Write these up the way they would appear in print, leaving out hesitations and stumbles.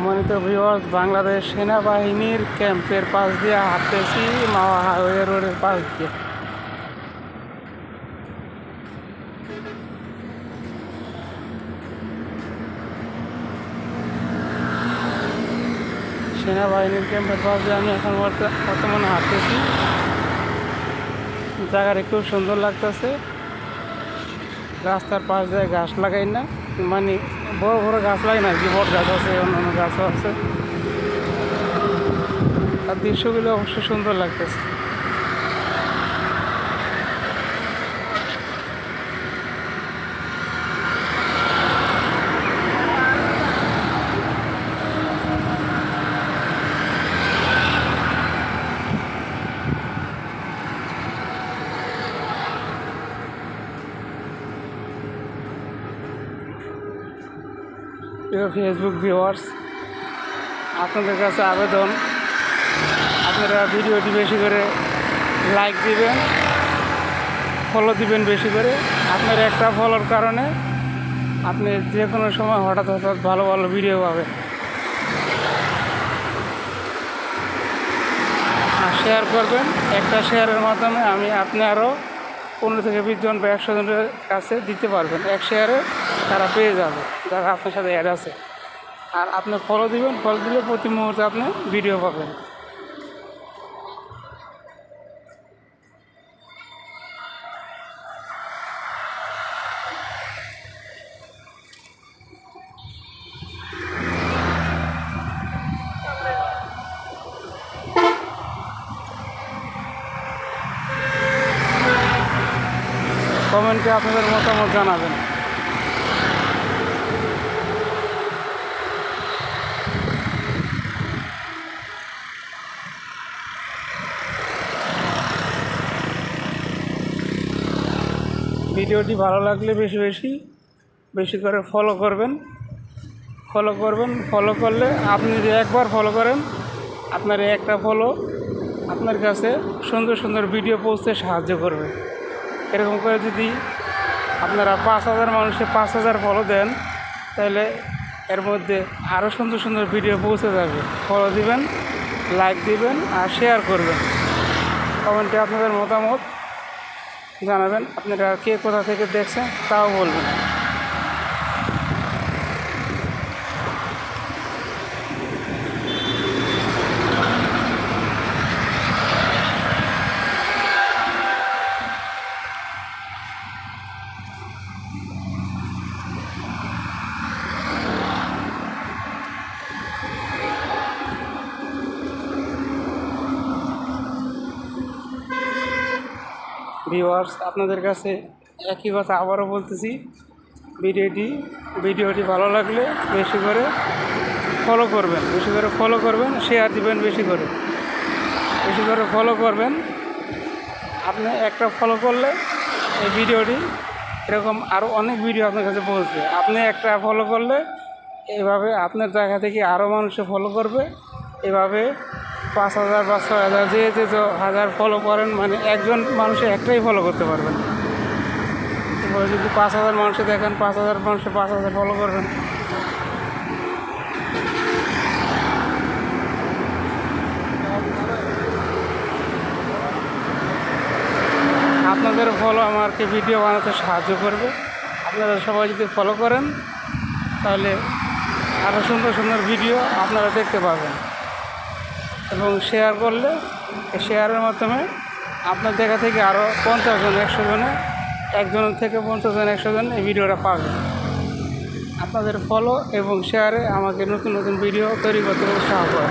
সম্মানিত ভিউয়ার্স, বাংলাদেশ সেনাবাহিনীর ক্যাম্পের পাশ দিয়ে হাঁটতেছি মাওয়া হাইওয়ে রোডের পাশ দিয়ে। সেনাবাহিনীর ক্যাম্পের পাশ দিয়ে আমি এখন বর্তমানে হাঁটতেছি। জায়গাটা খুব সুন্দর লাগতেছে। রাস্তার পাশ দিয়ে গাছ লাগাই না, মানে বড় বড় গাছ লাগাই না, যে বট গাছ আছে, অন্যান্য গাছও আছে। আর দৃশ্যগুলো অবশ্যই সুন্দর লাগতেছে। ফেসবুক ভিউয়ার্স, আপনাদের কাছে আবেদন, আপনারা ভিডিওটি বেশি করে লাইক দিবেন, ফলো দিবেন বেশি করে। আপনার একটা ফলোর কারণে আপনি যে কোনো সময় হঠাৎ ভালো ভালো ভিডিও পাবেন। আর শেয়ার করবেন, একটা শেয়ারের মাধ্যমে আপনি আরও 15 থেকে 20 জন বা 100 জনের কাছে দিতে পারবেন। এক শেয়ারে তারা পেয়ে যাবে যারা আপনার সাথে অ্যাড আছে। আর আপনি ফলো দিবেন, ফলো দিলে প্রতি মুহূর্তে আপনি ভিডিও পাবেন। কমেন্টে আপনাদের মতামত জানাবেন। ভিডিওটি ভালো লাগলে বেশি করে ফলো করবেন। ফলো করলে আপনি যদি একবার ফলো করেন, আপনার একটা ফলো আপনার কাছে সুন্দর সুন্দর ভিডিও পৌঁছতে সাহায্য করবে। এরকম করে যদি আপনারা 5000 মানুষে 5000 ফলো দেন, তাহলে এর মধ্যে আরও সুন্দর সুন্দর ভিডিও পৌঁছে যাবে। ফলো দিবেন, লাইক দিবেন আর শেয়ার করবেন। কমেন্টে আপনাদের মতামত জানাবেন। আপনারা কে কোথা থেকে দেখছেন তাও বলবেন। ভিউয়ার্স, আপনাদের কাছে একই কথা আবারও বলতেছি, ভিডিওটি ভালো লাগলে বেশি করে ফলো করবেন, শেয়ার দিবেন বেশি করে ফলো করবেন। আপনি একটা ফলো করলে এই ভিডিওটি এরকম আরও অনেক ভিডিও আপনার কাছে পৌঁছবে। আপনি একটা ফলো করলে এভাবে আপনার জায়গা থেকে আরও মানুষে ফলো করবে। এভাবে 5000 বা 6000 যে হাজার ফলো করেন, মানে একজন মানুষে একটাই ফলো করতে পারবেন। এবার যদি 5000 মানুষে দেখেন, 5000 মানুষে 5000 ফলো করবেন। আপনাদের ফলো আমাকে ভিডিও বানাতে সাহায্য করবে। আপনারা সবাই যদি ফলো করেন, তাহলে আরও সুন্দর সুন্দর ভিডিও আপনারা দেখতে পাবেন। এবং শেয়ার করলে শেয়ারের মাধ্যমে আপনার জায়গা থেকে আরও 50 জন 100 জনে, একজনের থেকে 50 জন 100 জন এই ভিডিওটা পাবে। আপনাদের ফলো এবং শেয়ারে আমাকে নতুন নতুন ভিডিও তৈরি করতে উৎসাহ করে।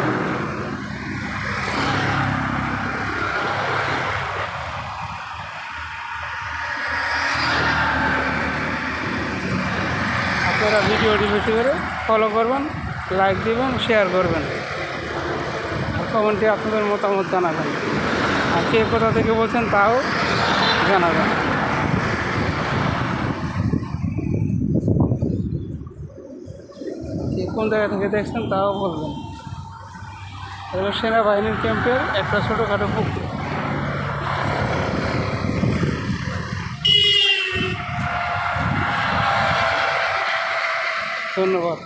আপনারা ভিডিওটি বেশি করে ফলো করবেন, লাইক দিবেন, শেয়ার করবেন। আর কমেন্টে আপনাদের মতামত জানাবেন। আর কে কোথা থেকে বলছেন তাও জানাবেন। কে কোন জায়গা থেকে দেখছেন তাও বলবেন। এবার সেনাবাহিনীর ক্যাম্পের একটা ছোটোখাটো পুকুর। ধন্যবাদ।